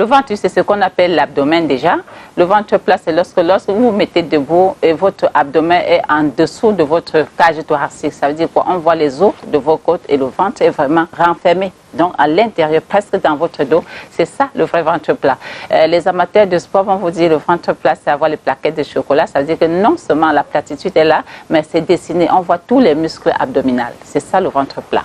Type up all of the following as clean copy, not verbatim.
Le ventre, c'est ce qu'on appelle l'abdomen déjà. Le ventre plat, c'est lorsque vous vous mettez debout et votre abdomen est en dessous de votre cage thoracique. Ça veut dire qu'on voit les os de vos côtes et le ventre est vraiment renfermé. Donc à l'intérieur, presque dans votre dos, c'est ça le vrai ventre plat. Les amateurs de sport vont vous dire le ventre plat, c'est avoir les plaquettes de chocolat. Ça veut dire que non seulement la platitude est là, mais c'est dessiné. On voit tous les muscles abdominaux. C'est ça le ventre plat.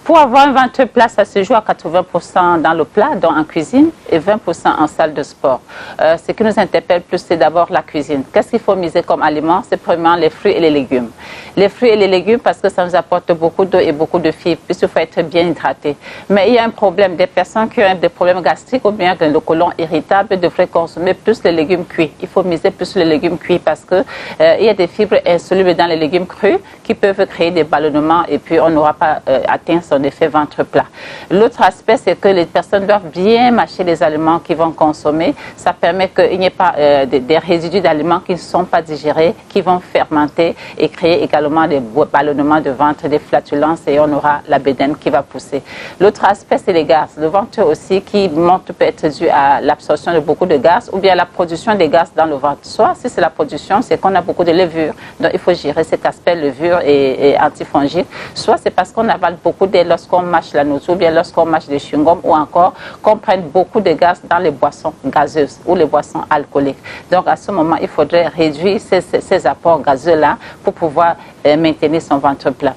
Pour avoir un ventre plat, ça se joue à 80% dans le plat, donc en cuisine, et 20% en salle de sport. Ce qui nous interpelle plus, c'est d'abord la cuisine. Qu'est-ce qu'il faut miser comme aliment? C'est premièrement les fruits et les légumes. Les fruits et les légumes, parce que ça nous apporte beaucoup d'eau et beaucoup de fibres, puisqu'il faut être bien hydraté. Mais il y a un problème, des personnes qui ont des problèmes gastriques ou bien le côlon irritable devraient consommer plus les légumes cuits. Il faut miser plus les légumes cuits parce que il y a des fibres insolubles dans les légumes crus qui peuvent créer des ballonnements et puis on n'aura pas atteint son effet ventre plat. L'autre aspect, c'est que les personnes doivent bien mâcher les aliments qu'ils vont consommer. Ça permet qu'il n'y ait pas des résidus d'aliments qui ne sont pas digérés, qui vont fermenter et créer également des ballonnements de ventre, des flatulences et on aura la bédaine qui va pousser. L'autre aspect, c'est les gaz. Le ventre aussi qui monte peut être dû à l'absorption de beaucoup de gaz ou bien la production des gaz dans le ventre. Soit si c'est la production, c'est qu'on a beaucoup de levure. Donc il faut gérer cet aspect levure et antifongique. Soit c'est parce qu'on avale beaucoup d'air lorsqu'on mâche la nourriture, ou bien lorsqu'on mâche des chewing-gums, ou encore qu'on prenne beaucoup de gaz dans les boissons gazeuses ou les boissons alcooliques. Donc à ce moment, il faudrait réduire ces apports gazeux-là pour pouvoir maintenir son ventre plat.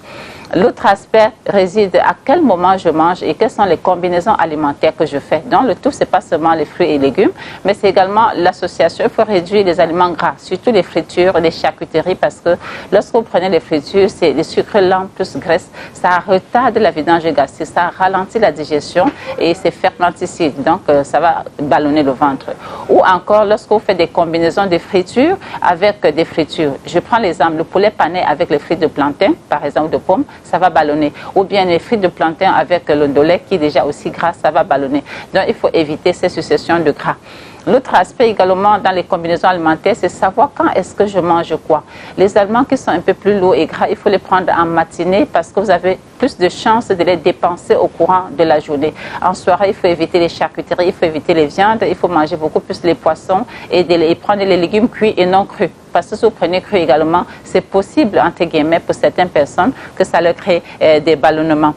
L'autre aspect réside à quel moment je mange et quelles sont les combinaisons alimentaires que je fais. Donc le tout, c'est pas seulement les fruits et légumes, mais c'est également l'association. Il faut réduire les aliments gras, surtout les fritures, les charcuteries, parce que lorsque vous prenez les fritures, c'est les sucres lents plus graisse, ça retarde la vidange gastrique, ça ralentit la digestion et c'est fermenticide. Donc ça va ballonner le ventre. Ou encore, lorsque vous faites des combinaisons de fritures avec des fritures. Je prends l'exemple, le poulet pané avec les frites de plantain, par exemple de pommes, ça va ballonner. Ou bien les frites de plantain avec le ndolé qui est déjà aussi gras, ça va ballonner. Donc il faut éviter ces successions de gras. L'autre aspect également dans les combinaisons alimentaires, c'est savoir quand est-ce que je mange quoi. Les aliments qui sont un peu plus lourds et gras, il faut les prendre en matinée parce que vous avez plus de chances de les dépenser au courant de la journée. En soirée, il faut éviter les charcuteries, il faut éviter les viandes, il faut manger beaucoup plus les poissons et prendre les légumes cuits et non crus. Parce que si vous prenez cru également, c'est possible, entre guillemets, pour certaines personnes, que ça leur crée des ballonnements.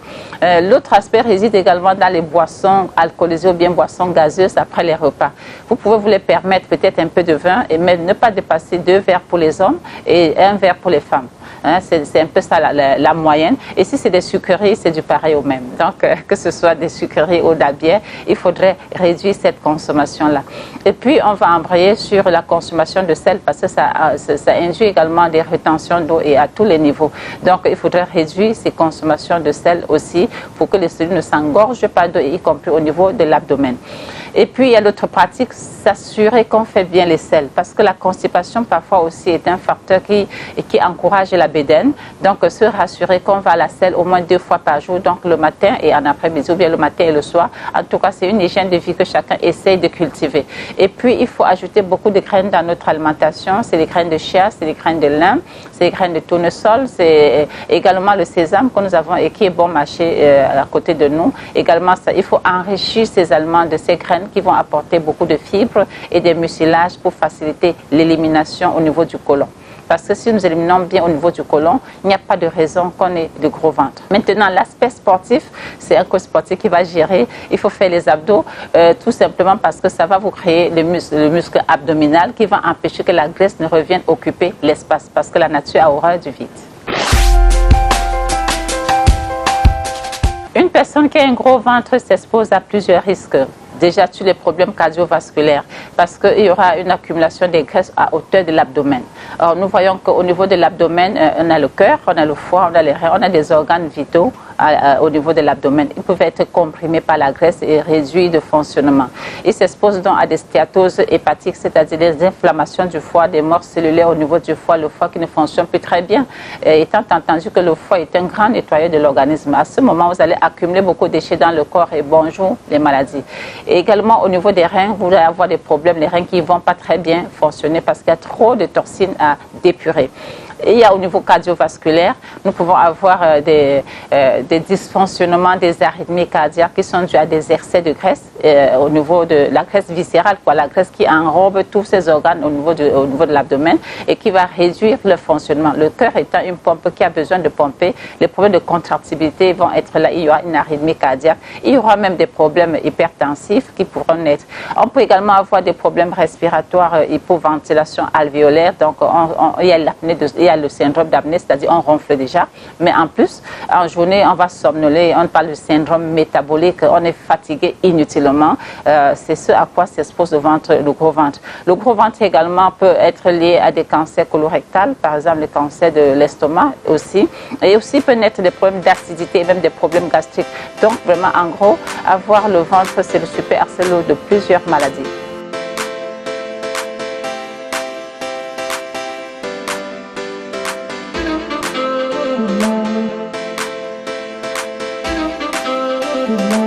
L'autre aspect réside également dans les boissons alcoolisées ou bien boissons gazeuses après les repas. Vous pouvez vous les permettre peut-être un peu de vin, mais ne pas dépasser 2 verres pour les hommes et 1 verre pour les femmes. Hein, c'est un peu ça la moyenne. Et si c'est des sucreries, c'est du pareil au même. Donc, que ce soit des sucreries ou de la bière, il faudrait réduire cette consommation-là. Et puis, on va embrayer sur la consommation de sel parce que ça induit également des rétentions d'eau et à tous les niveaux. Donc, il faudrait réduire ces consommations de sel aussi pour que les cellules ne s'engorgent pas d'eau, y compris au niveau de l'abdomen. Et puis, il y a l'autre pratique, s'assurer qu'on fait bien les sels. Parce que la constipation, parfois aussi, est un facteur qui encourage la bédaine. Donc, se rassurer qu'on va à la selle au moins 2 fois par jour, donc le matin et en après-midi, ou bien le matin et le soir. En tout cas, c'est une hygiène de vie que chacun essaye de cultiver. Et puis, il faut ajouter beaucoup de graines dans notre alimentation. C'est les graines de chia, c'est les graines de lin, c'est les graines de tournesol, c'est également le sésame que nous avons et qui est bon marché à côté de nous. Également, ça, il faut enrichir ces aliments de ces graines qui vont apporter beaucoup de fibres et des mucilages pour faciliter l'élimination au niveau du côlon. Parce que si nous éliminons bien au niveau du côlon, il n'y a pas de raison qu'on ait de gros ventre. Maintenant, l'aspect sportif, c'est un coach sportif qui va gérer. Il faut faire les abdos, tout simplement parce que ça va vous créer le muscle abdominal qui va empêcher que la graisse ne revienne occuper l'espace. Parce que la nature a horreur du vide. Une personne qui a un gros ventre s'expose à plusieurs risques. Déjà, tous les problèmes cardiovasculaires, parce qu'il y aura une accumulation des graisses à hauteur de l'abdomen. Alors, nous voyons qu'au niveau de l'abdomen, on a le cœur, on a le foie, on a les reins, on a des organes vitaux au niveau de l'abdomen. Ils peuvent être comprimés par la graisse et réduits de fonctionnement. Ils s'exposent donc à des stéatoses hépatiques, c'est-à-dire des inflammations du foie, des morts cellulaires au niveau du foie, le foie qui ne fonctionne plus très bien, étant entendu que le foie est un grand nettoyeur de l'organisme. À ce moment, vous allez accumuler beaucoup de déchets dans le corps et bonjour les maladies. Et également au niveau des reins, vous allez avoir des problèmes, les reins qui ne vont pas très bien fonctionner parce qu'il y a trop de toxines à dépurer. Et il y a au niveau cardiovasculaire, nous pouvons avoir des dysfonctionnements, des arythmies cardiaques qui sont dus à des excès de graisse au niveau de la graisse viscérale, quoi, la graisse qui enrobe tous ces organes au niveau de l'abdomen et qui va réduire le fonctionnement. Le cœur étant une pompe qui a besoin de pomper, les problèmes de contractilité vont être là, il y aura une arythmie cardiaque, il y aura même des problèmes hypertensifs qui pourront naître. On peut également avoir des problèmes respiratoires, hypoventilation alvéolaire, donc il y a le syndrome d'apnée, c'est-à-dire on ronfle déjà, mais en plus, en journée, on va somnoler, on parle de syndrome métabolique, on est fatigué inutilement, c'est ce à quoi s'expose le gros ventre. Le gros ventre également peut être lié à des cancers colorectals, par exemple le cancer de l'estomac aussi, et aussi peut naître des problèmes d'acidité et même des problèmes gastriques. Donc vraiment, en gros, avoir le ventre, c'est le super arsenal de plusieurs maladies. Mm-hmm.